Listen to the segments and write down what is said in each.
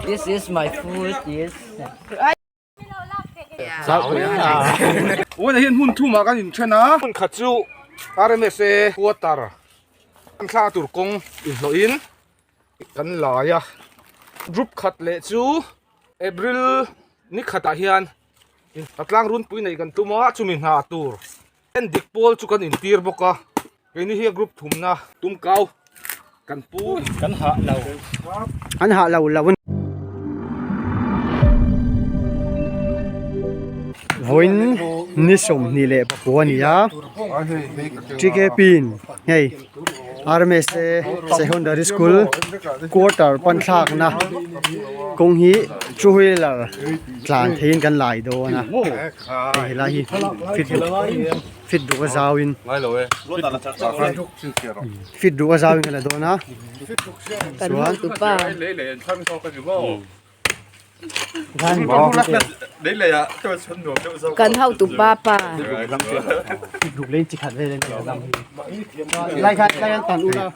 This is my food. Yes. สาวเนี่ยโอ้ยเห็นหุ่นทุ่มมากันอยู่ชนะหุ่นขัดจูอะไรไม่เซ่หัวตาร์กันข้าตุรกงอินโลอินกันหลายอะรูปขัดเละจูเอบริลนี่ขัดอาเฮียนตัดล่างรุ่นปุยในกันตัวมาจุมินหาตัวเป็นเด็กโพลจุกันอินทีร์บกะเป็นนี่เฮียกรุ๊ปทุ่มนะตุ้มเกากันปูกันหาเราวันนี้สมนี่แหละปะวันนี้อ่ะที่แกปีนไงอาร์เมสเซคันดารีสคูลควอเตอร์ปันทักนะกงฮีช่วยละกลางเทนกันหลายโดนะเฮ้ยละฮีฟิตดูกระซาวินฟิตดูกระซาวินกันละโดนะกันหัวตุ๊ป้ากันเท่าตุ๊ป้าป้าดูเล่นจิขัดเลยไล่กันตันอุละ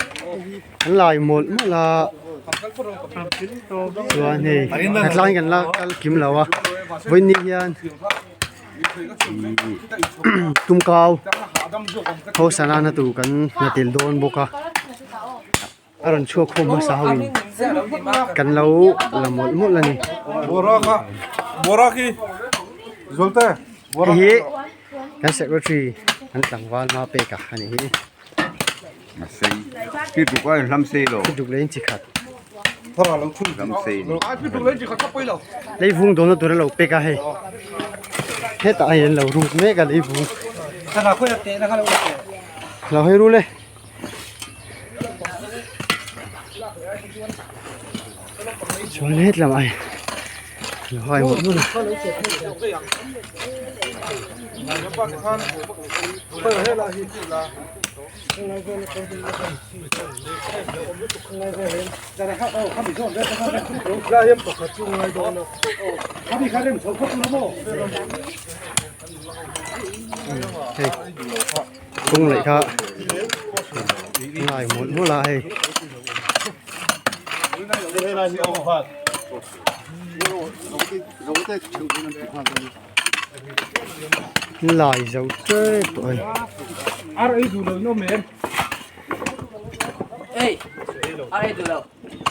ไล่หมดละตัวนี่นัดไล่กันละกันกิมแล้ววะวันนี้ยันตุ้มเกาเขาสนานาตูกันนาติลโดนบุกะอารมณ์ชั่วคมมาสาวินกันแล้วละหมดละนี่บัวรักฮีจอลเต้เฮ้ยกันเซกรทรีอันต่างวันมาเปกะอันนี้มาเซ่พี่ถูกว่าลำเซ่หรอพี่ดูเล่นจิขัดถ้าเราชุ่มลำเซ่พี่ถูกเล่นจีเขาไปแล้วเลยฟุ้งโดนตัวเราเปกะให้เฮ้ยตายเรารู้ไหมกันเลยฟุ้งถ้าเราคุยเตะนะครับเราให้รู้เลยชวนเล็ดละไหมเราให้หมดนู่นกุ้งเลยครับไล่หมดนู่นไล่lại dấu chơi tuổi ai đủ lâu nó mềm ê ai đủ lâu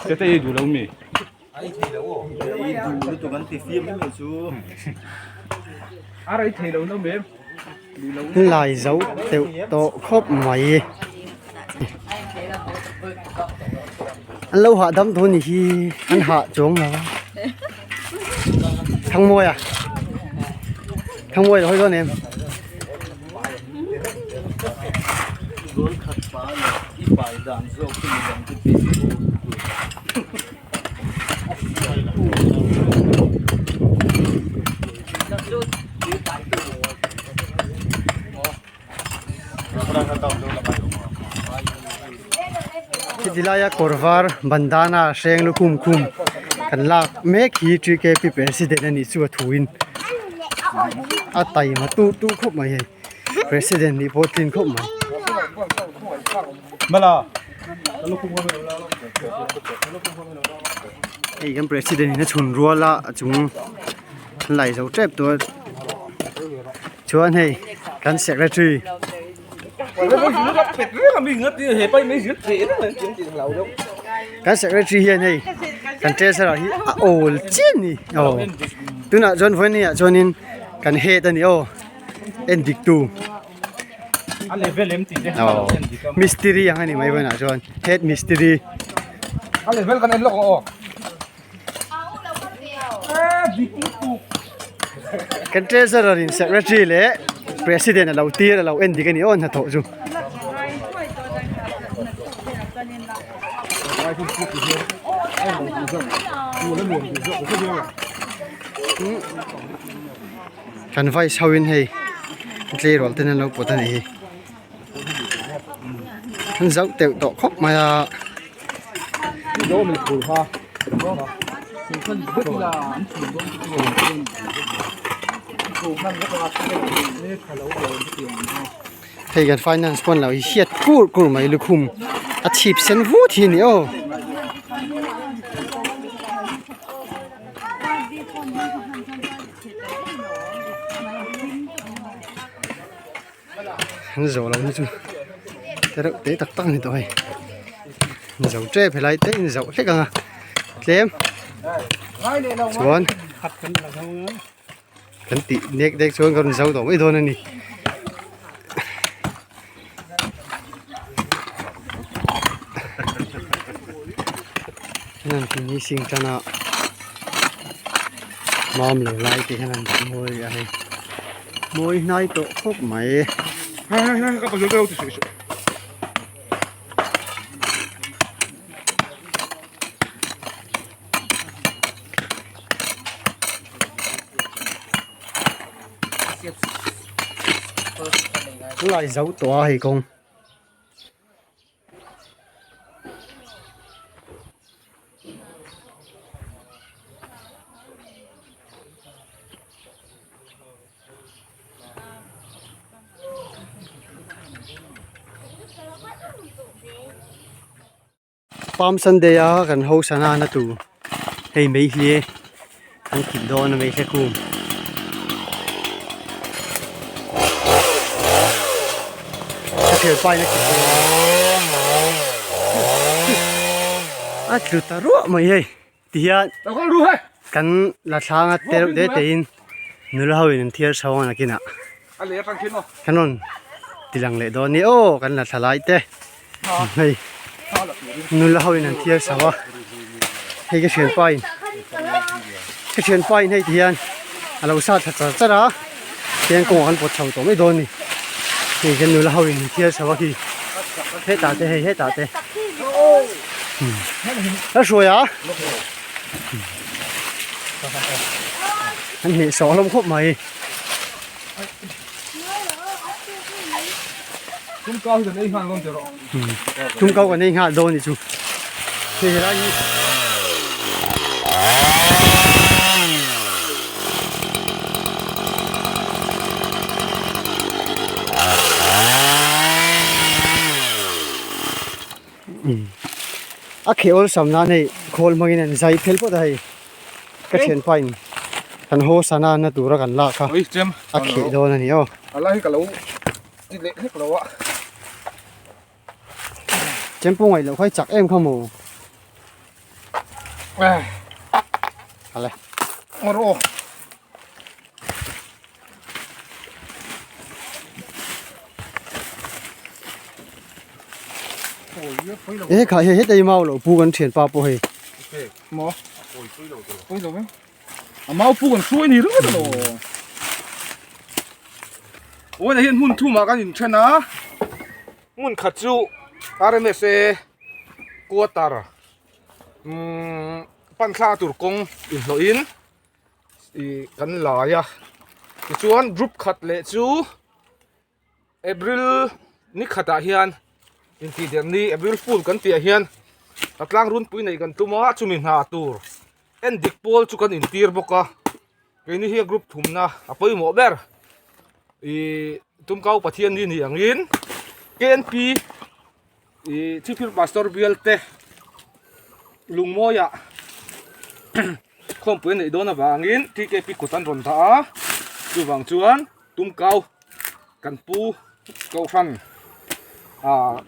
cái tay đủ lâu mì ai thì lâu đủ tụi mình thì phim mới được chú ai thì lâu nó mềm lại dấu tiểu tổ khớp mày anh lâu hạ đâm thôi thì anh hạ xuống rồi thằng môi à thằng môi rồi thôi em Dilaya korvar bandana seng lukum kum kan lak mek hi tri ke pi president ani chu thuin atai ma tu khop mai president ni votin khop mai mala ei kan president ni chun ruala chung lai zo trep to chuan hei kan secretary cái secretary hiện nay cái treasurer hi old chin ni tu na John phone ni John in kan head ani endik tu mystery yang ani mai bana John head mystery level kan en lo cái treasurer in secretary le president alo tir alo endik ani on ha tho ju kan vai sawin hei tle rol ten lo potan hi han zau teu to khop ma ya do mi phul ha thầy gần finance con là hiệt cur mày lực hùng à chip sen vũ thì nhiều hắn dầu lâu như chú thế đâu tế tắc tăng thì thôi dầu tre phải lại tế dầu hết cả em xuống cắn tị nét đấy xuống còn dầu tổ mấy thôi này nè nên thì như sinh cho nó mom lại lại thì hắn môi này môi nói tổ khóc mày các bạn đâu thì lại dấu tỏa hay không Palm Sunday à gần hậu sana na tu hay mấy lia anh kịp đó nó mấy cái cung cái thiệt phải nó kịp à chịu ta ruộng mày hay thiar tao con đu hay kan la thang at ter de tein nula hawin thiar sawan akina anh lấy thằng kia nó kanon tilang le do ni o kan la thalai te hei nula hawin thiar sawa hei cái chuyện pain hei thian alo sa tha cha ra ten ko kan pot chau to mai do ni hei kan nula hawin thiar sawa ki he ta te la shuai à anh hệ sọ lông khóc mày Tumkau thì anh hoàn luôn rồi Tumkau còn anh hạ đồn thì chú thì ra như khéo sầm na này khol mày này dày phèn bớt đây cái chuyện pain kan ho sana na tura kan la kha oi chem khe do na ni o ala hi kalau đi lệ hết rồi ạ chem po ngai lo khoi chak em không mù ale ngoro khá hết đây mau lo pu kan thian pa po he mò ôi rồi mấy mau pu còn xuôi nhiều lắm rồi ôi này hiện mun thu mà cái nhìn chân á mun khát chú RMS quarter pan kha tur kong in lo in kan Leilaih à cái chuan group khát lệ chú April ni khata hian in ti dem ni April Fool kan tia hian hnatlang runpui nei kan tuma chumin ha tur en dik pol chu kan in tir boka ke ni hi group thumna apoi mo ber Tumkau pathian ni angin KNP chief pastor bialte lungmoya khom pui nei dona wangin TKP kutan ron tha chu wang chuan Tumkau kan pu kau khan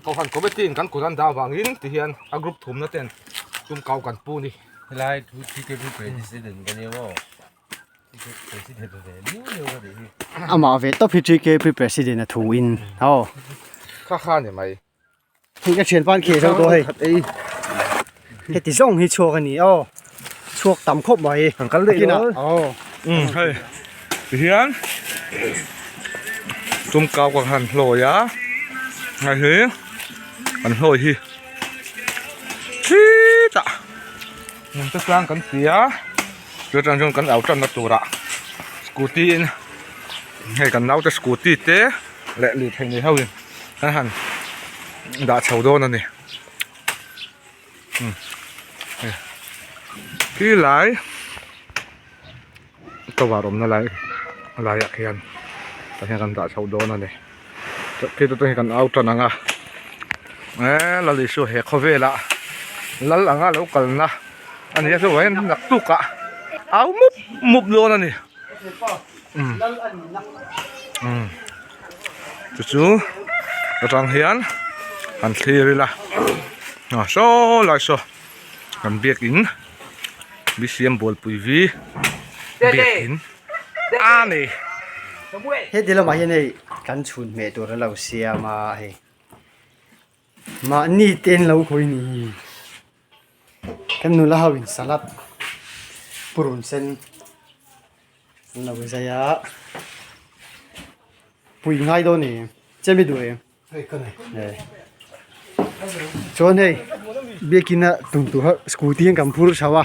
kau khan committee kan kutan da wangin ti hian a group thumna ten Tumkau kan pu ni lại thu cái president cái này mà president này nhiều cái gì ama ve to PGK president na thu in ho kha kha ni mai thì cái chuyện ban khe đâu to hay he ti zong hi chok ani o chok tam khop mai kan kal le kina o hay ti hian Tumkau kan han hloya ngai he kan hloi hi chi ta mình tất lang cắn tía cho trang trong cắn áo chân nó tù rạ scooty in hay cắn áo cho scooty té lẹ lì thành này hao hắn hẳn đã chầu đô này khi lái tàu vào nó lái ạ hiền tại hiện cắn đã chầu đô này khi tôi cắn áo chân à là lì xua hẹp khó về lạ lăn là lâu cần na anh ấy số vậy nặc tu cả เอามุบโลนั่นนี่จู่ๆกระจังเฮียนอันเทียร์ละโซ่ลายโซ่กันเบียกินบิเซียมบอลปุยวีเบียกินนี่เฮ็ดเดี๋ยวเรามาเห็นไอ้กันชุนเมตัวเราเสียมาเฮ้มานี่เต้นเราคุยนี่กันนู่นละวินสลัดปรุนเส้นเราไปใช้ยาปุยง่ายตัวนี้เจ็บไม่ดูเองชวนเฮ้เบียกินนะตุ่มตัวสกูตี้กับพูดชาวะ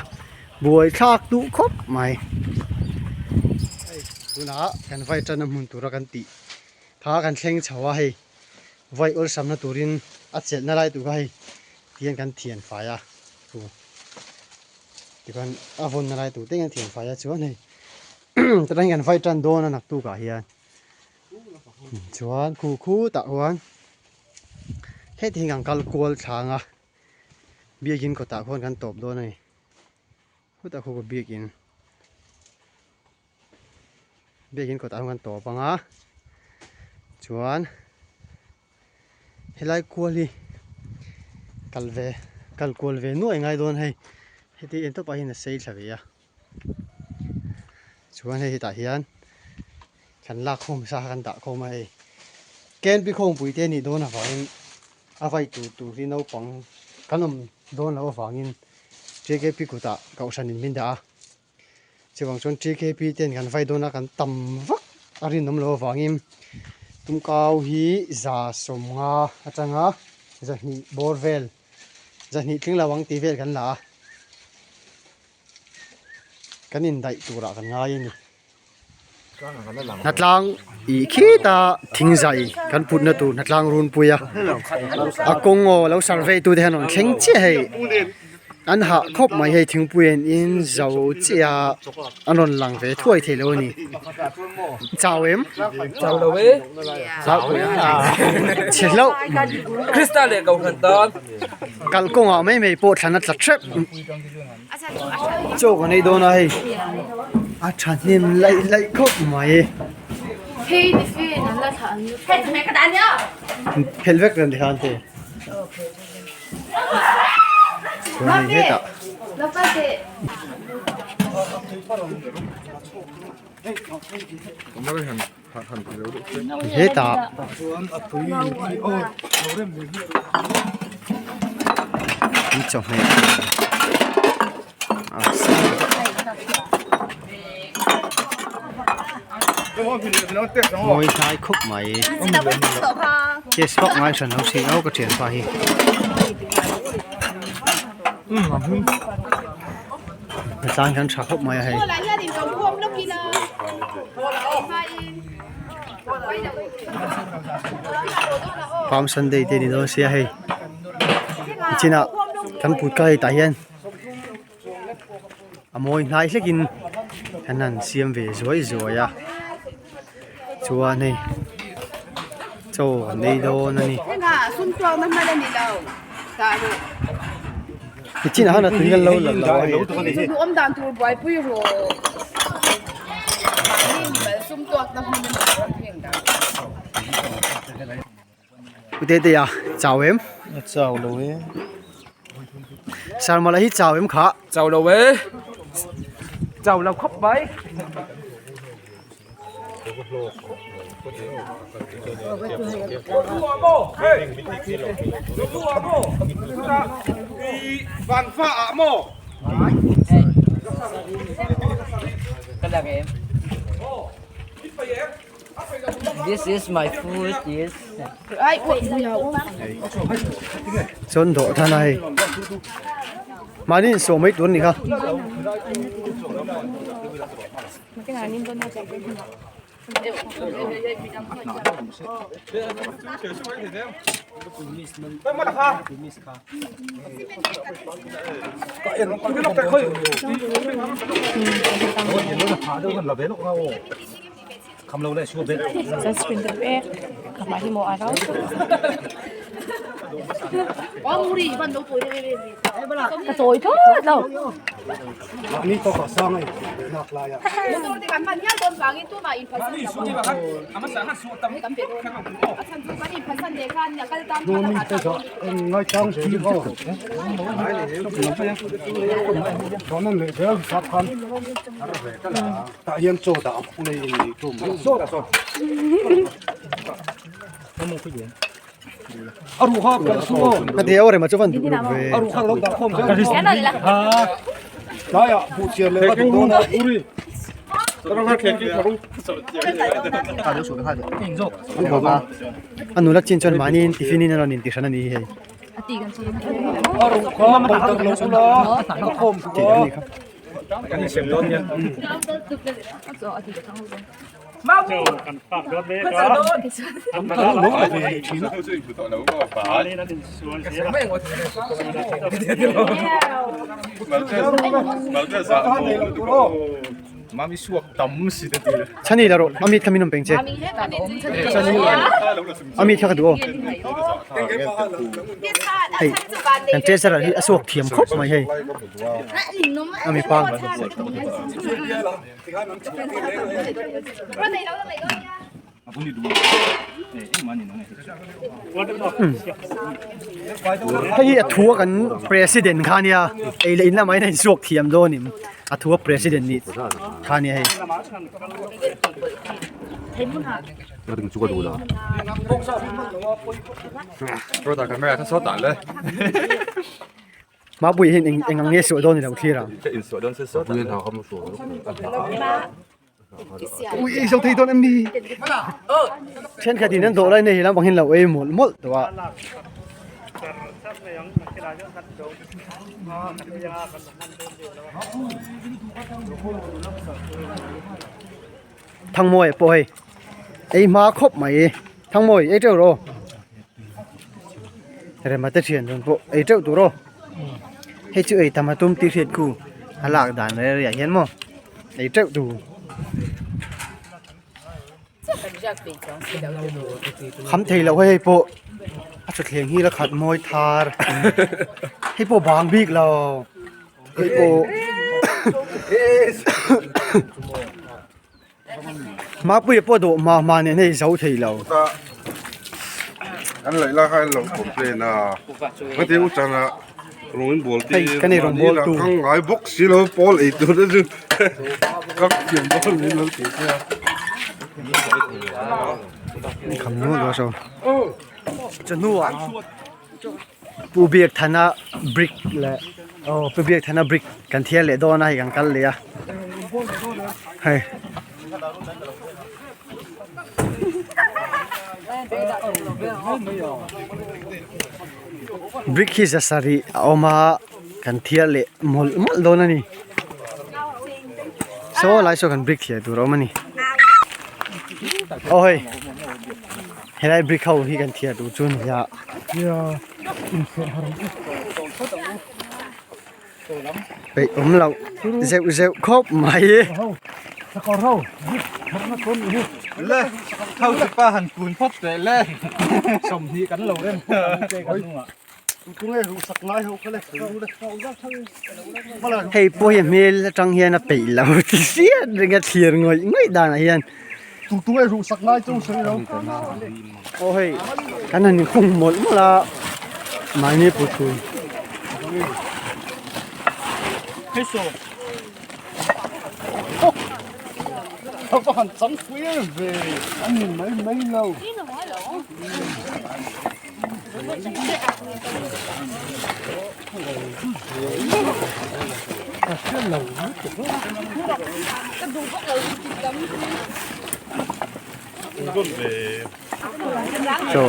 บวยชากตุครบไหมดูนะกันไฟจันทร์มุนตัวกันตีถ้ากันเช่งชาวะให้ไฟอุลสัมนาตัวรินอัดเสร็จนั่นไรตัวให้เทียนกันเทียนไฟอ่ะตัวที่กันอาวนนั่นไรตัวเทียนกันเทียนไฟอ่ะชวนให้จะได้กันไฟจันทร์โดนนักตัวกับเฮียชวนคู่ตะวันเฮ็ดที่งังกัลกวลช้างอ่ะเบียกินก็ตะคนกันตบโดนนี่คู่ตะคู่ก็เบียกินก็ตะคนกันตบปังอ่ะชวนเฮลัยกวลีกัลกวลเวนู่ยังไงโดนให้เฮ็ดที่เอ็นตัวไปเห็นเสียชาวเวียชวนให้ตะเฮียนขันลากโคมซากันตะโคมให้แกนปีโคงปุ๋ยเตนี่โดนอ่ะฝังอาไฟตูที่เราฝังกันโดนแล้วฝังอินเจเกปีกุตะเกาชันอินมินดาเจ้าฝังชนเจเกปีเตนกันไฟโดนกันต่ำวักอารินน้ำเราฝังอินตุ้มเกาฮีจ่าสมงาอาจารย์งาจะนี่บอร์เวลจะนี่ถึงระวังตีเวลกันละกันอินได้ตัวละกันง่ายนี่นัดลางอีขี้ตาทิ้งใจกันพูดนะตูนัดลางรุนปุยอากงโอแล้วสารเวตูเดนนเข่งเจ๊ให้อันหาคบมาให้ถึงปุยอินเจ้าเจ้าอันนนหลังเวถ้วยเทโลนี่เจ้าเอ็มเจ้าเราเว้ยเจ้าเชลล์คริสตัลเลยกับขันตอนกัลกงอ่ะไม่ปวดฉันนัดทริปโจกันให้โดนอะไรอาจารย์นี่ไล่คบมา嘿，你飞难了他，嘿，怎么个大鸟？เฮลเวกเรนที่ฮันเต้妈咪，老爸的。เฮตานี่จบไหมมวยชายคุกไหมเจสฟอกไม้ฉันเอาสิเอากระเทียมไปจานฉันชักคุกไหมให้ความสันเดย์เดนิโดเสียให้จริงอ่ะฉันพูดใกล้ตายยันมวยนายเล็กินฉันนั่นเสียมเวสวยอ่ะชัวนี่โจนี่โดนนี่จริงๆฮะนั่นถึงกันแล้ว我们当初不会不有说，送多那他们平的。อุเดดีอ่ะเจ้าเอ็มเจ้าเลย สารมาเลยเจ้าเอ็มขาเจ้าเราเว้ยเจ้าเราคบไว้ฟันฟ้าอะโมกันละเกม This is my food. Yes. 哎，我不要。จนโดท่านายมานี่ส่งไม่ตัวนี่ครับคำเราเลยชัวร์เบ็ด Just print the back. มาที่โมอาแล้วว่ามูรีมันต้องปุ๋ยเลยกระโจยทุกเราอันนี้ตัวก่อสร้างไอ้นักลายอ่ะตัวที่กันมันเนี่ยโดนฝังอีตัวมาอินพันธ์กันเป็นฉันตัวอินพันธ์เด็กกันเนี่ยกันตามมาตรฐานง่ายจังสิเขาตอนนั้นเลยเดี๋ยวสับคันแต่ยังโจดอ่ะเลยทุ่มโจดอ่ะโจดอารูข้าวกันสู้กันเดี๋ยวอะไรมาจะวันดูเลยอารูข้าวลงตาคมกันแค่นั้นแหละได้อ่ะผู้เชี่ยวเลยว่าโดนอ่ะอุ้ยเราแค่กี่ครั้งข้าวเดี๋ยวสูดข้าวเดี๋ยวบอกว่าอันนู้นละจินจนมานี่ที่ฟินี่นั่นนี่ที่ฉันนี่เฮ้ยตีกันสิอารูข้าวมันตัดลงสุดแล้วตาคมจีนี่ครับกันนี่เสียงโดนเนี่ยมาบูกันปากโดนเบสก็ทำกันรู้อะไรทีนะนี่นั่นส่วนเสียไม่หมดมามีช่วงต่ำสิเดียวฉันนี่แล้วอามีทำมินมเป็นเจ้ฉันนี่อามีเท่ากันดูเฮ้ยกันเจ้าจะอะไรสวกเทียมครบไหมเฮ้ยอามีปังให้ทัวร์กันประธานข้าเนี่ยไอ้เรื่องอะไรในสวกเทียมโดนนี่ทัวร์ประธานนี่ข้าเนี่ยให้เราถึงจุกดูแล้วเราตัดกันไม่ได้ถ้าสดตัดเลยมาบุยเห็นเองอังเงี้ยสวยโดนนี่เราที่เราจะอินสวยโดนเสียสดบุยเขาไม่สวยอุ้ยสาวที่โดนมีเช่นแค่ที่นั่นโดนอะไรเนี่ยแล้วบางทีเราเอ้หมดแต่ว่าทั้งมวยปอยไอ้มาครบไหมทั้งมวยไอ้เจ้าโรอะไรมาเทียนจนพวกไอ้เจ้าตัวโรให้ชื่อไอ้ทำมาตุ้มตีเทียนกูหลักด่านอะไรอย่างเงี้ยมั้งไอ้เจ้าดูคำเทเราให้พวกจะเขียงฮีละขัดมวยทาร์ให้พวกบางบิ๊กเราให้พวกมาปุยพวกโดมาเนี่ยในเสาเทเราอันไหนล่ะให้เราคอมเพลนอ่ะไม่ได้อุจจาระโรงบอลที่กันในโรงบอลตู้ข้างไอ้บ็อกซี่เราบอลไอ้ตัวนั้นก็เกี่ยวบอลนี่เราติดเนี่ยคำนู้นก็ชอบจะนัวปูเบียกธนาบริกแหละปูเบียกธนาบริกกันเทียเลยโดนอะไรกันเลยอ่ะเฮ้ยบริกที่จะสรีเอามากันเทียเลยมอลโดนนี่โซ่ไล่โซ่กันบริกเทียดูเรามันนี่โอ้ยเฮ้ยบริกเขาที่กันเทียดูจุนยาไปเราเซลครบไหมสกอร์เราเลยเท่าจะป้าหันกุนพบแต่เลยสมทีกันเราเล่นกูเลยรู้สักน้อยเขาก็เลยเฮ้ยพวกเมียจังเฮียนไปแล้วที่เสียเรื่องเทียร์ง่อยง่ายด่านเฮียนตุ้งเลยรู้สักน้อยจ้องเสียเราโอ้ยกันนั่นคงหมดละมาเนี่ยปุ๊บคุยเฮ้ยโซ่เขาบอกสังเวียนเว้ยอันนี้ไม่เราso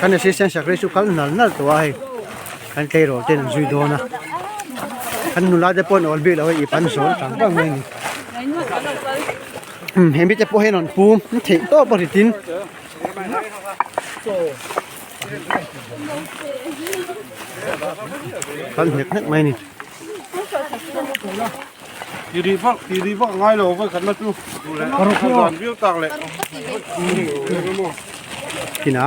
kan assistant secretary kal nal to ai kan kay ro ten zui do na kan nula de pon ol bi lo i pan so tang bang mai ni hem bi te po hen on pu the to bo tin kan het mai ni đi đi vác ngay rồi với khẩn mất luôn. Còn không còn biết tặng lại. ที่น่ะ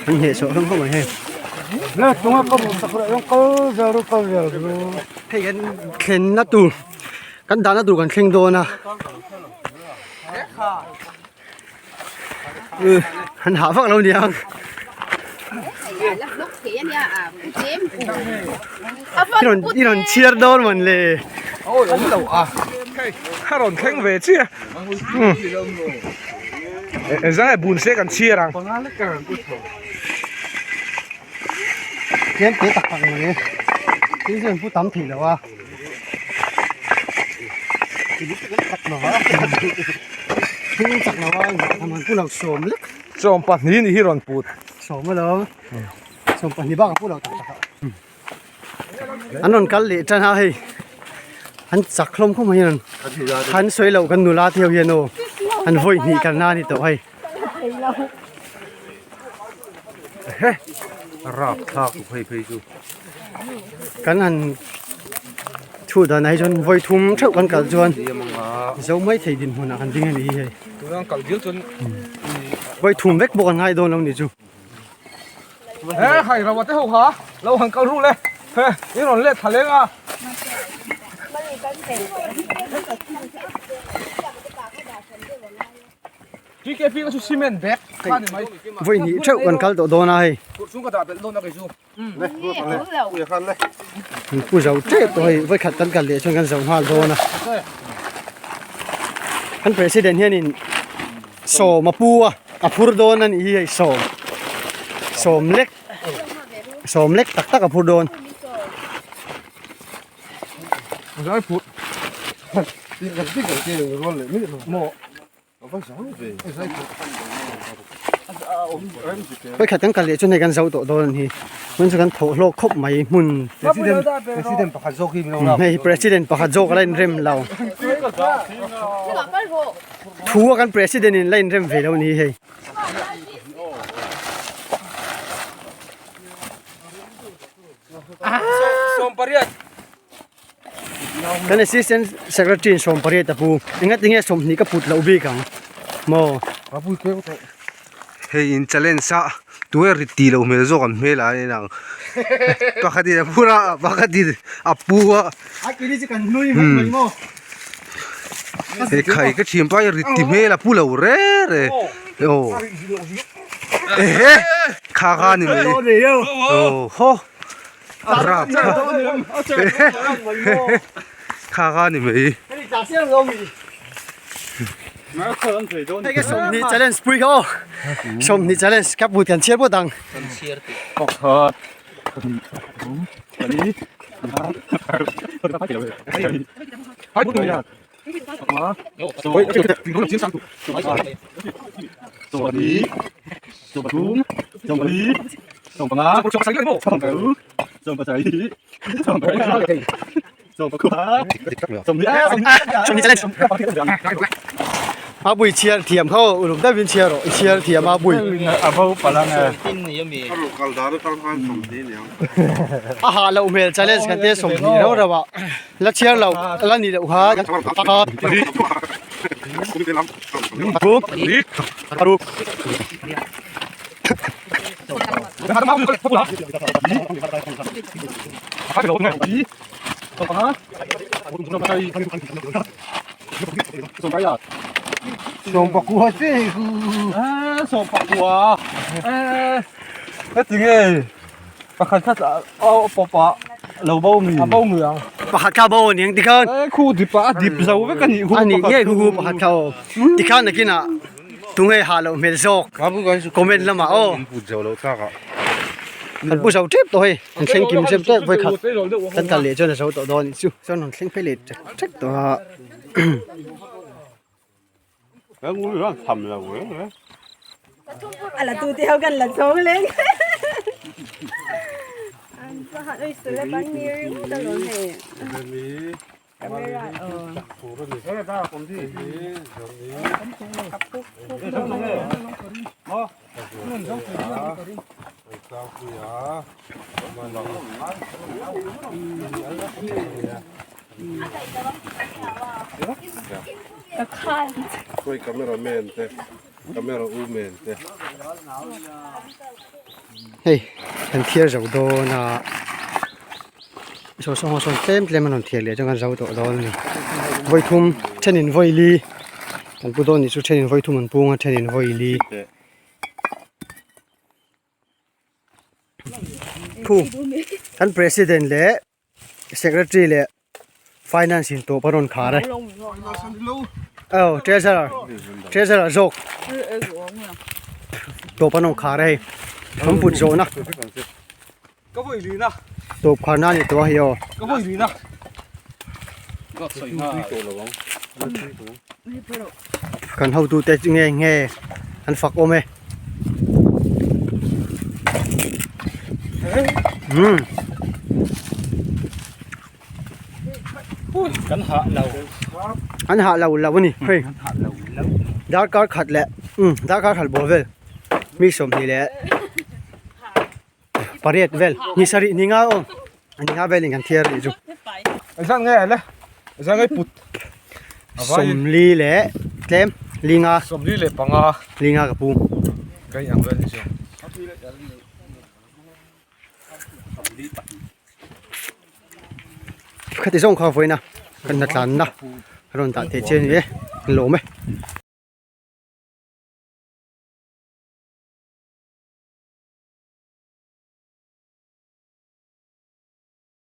มันเหตุโซ่เข้ามาให้ แล้วตรงนั้นก็มันสักเรื่องก็จะรู้ก็จะรู้ ให้กันเข็นนัดตูกันดานัดตูกันเข่งโดนนะหันหาฟังเราเนี่ย lúc thì anh ya chém ที่นนเชียร์โดนมันเลย โอ้ยล้มเหลวอ่ะถ้าเราแข่งเวทีอ่ะจะให้บุญเสียกันเชียร์รัง เกมเตะตักปังเลยที่เรื่องผู้ตั้มถี่แล้วว่าตักหนอที่จักหนอว่าทำมันผู้เราโสมเล็ก จอมปัดนี้นี่ที่รอนปูด โสมมาแล้วโสมปันนี้บ้างผู้เราตักอันนั้นกันเลยจันฮะเฮ้ยอันจักลมเข้ามาอย่างนั้นอันสวยเหล่ากันนูลาเที่ยวเยโนอันโวยหนีกันหน้านี่ตัวให้ เฮ้ราบทากไปจู กันอันชูดานายจนโวยทุ่มเท่ากันกับจวนเจ้าไม่ถี่ดินหัวหน้ากันจริงนี่เฮ้ย ตัวนั้นกัดเยอะจน โวยทุ่มเวกบกันให้โดนเรานี่จู เฮ้ใครเราว่าจะหัวเราหันเขารู้เลยเฮ้นี่เราเล่นทะเลอ่ะที่แกพี่ก็ชูซีเมนต์แบกข้าหนึ่งไหม โวยนี่เท่ากันกับตัวโดนนะเฮ้ย สูงกระดาษเป็นโดนอะไรชู เลยรู้กันเลยคุยกันเลย ผู้เจ้าเจ็บตัวให้ไว้ขัดกันเลยชนกันสองหัวโดนนะท่านประธานเฮียนี่โสมาปูอ่ะพูดโดนนั่นอีโสมเล็กตักกับพูดโดน ผมจะให้พูด ที่กันที่ร้อนเลยไม่รู้โม่เอาไปสองเลยใช่ปุ๊บ ไว้ขัดกันเลยจนในกันเสาตัวโดนทีมันจะกันโถโลกคบใหม่มุน Presiden pakai joki minum ให้ประธานประกาศโจกอะไรเริ่มเรา nggak perlu ทัวกันประธานเล่นเริ่มเวลานี้เฮ้ย สมปริยัติ กัน assistant secretary สมปริยัติปูงั้นสมนี่ก็พูดเราบีกังโม Apa itu? Hei in challenge sa tuwe riti lo mel zo kan mel ani nang pakati pura pakati apua ไอ้กิริจิกันนุ้ยมันโม hei khai ka thim pa riti mel apu lo re re o kha kha ni me o ho rap kha kha ni me ไอ้ก็สมนี่ challenge ปุ้ยเขาสมนี่ challenge ครับพูดกันเชียร์พูดดัง มาบุยเชียร์เทียมเขาหลุมได้เป็นเชียร์หรอเชียร์เทียมมาบุย Apa palangnya? Kalau dari kan something yang อาหารเราเมล challenge กันเตะสมนี่แล้วเราว่าแล้วเชียร์เราแล้วนี่เราฮะครับปุ๊บปุ๊บ Sumpah kuat sih. Sumpah kuat. Itu ni. Pakai kata apa lâu bao mì bao người ปะหัดข้าวโบนี่ที่เขา khu thì pa đi sao với cái gì อันนี้เย่กูปะหัดข้าวที่เขาเนี่ยกินอ่ะตรงไอ้หาเราเมลโซก Kamu kan คอมเมนต์ละมาโอ้ pujau lo ta ka มันผู้สาวเจ็บตัวเฮ้มันเข่งกินเจ็บเจ็บไปขัดกันกันเลยจนเราตัวโดนซิวจนมันเข่งไปเลยเจ็บตัว Cái ngu đó thầm là quỷ nữa. là tụi theo gần là số lên anh có hạt ơi sửa bao nhiêu đó rồi này camera Cái ta còn gì? koi cameraman te camera woman te hey kan thiar zo do na so so tem man on thiar le jang zo do dol ni voi thum thenin voi li kan pu do ni chu thenin voi thum an punga thenin voi li pu kan president le secretary le finance in to paron khare oh treasurer jok to panon khare thom put zo na có vui gì nè to khana ni to hiyo có vui gì nè gót sợi na kan hau tu te nge an fak ome cắn hạ lầu an ha lo ni hey dar kar khat le dar kar khal bo vel mi som ni le pariat vel ni sari ninga om ninga vel kan thiar ri ju anh sang nghe này anh sang nghe put som li le tlem linga sầm đi lệ bằng à linga ka pu cái yang vậy chứ khati zong kha foi na kan na tlan na ron ta te chen ye lo me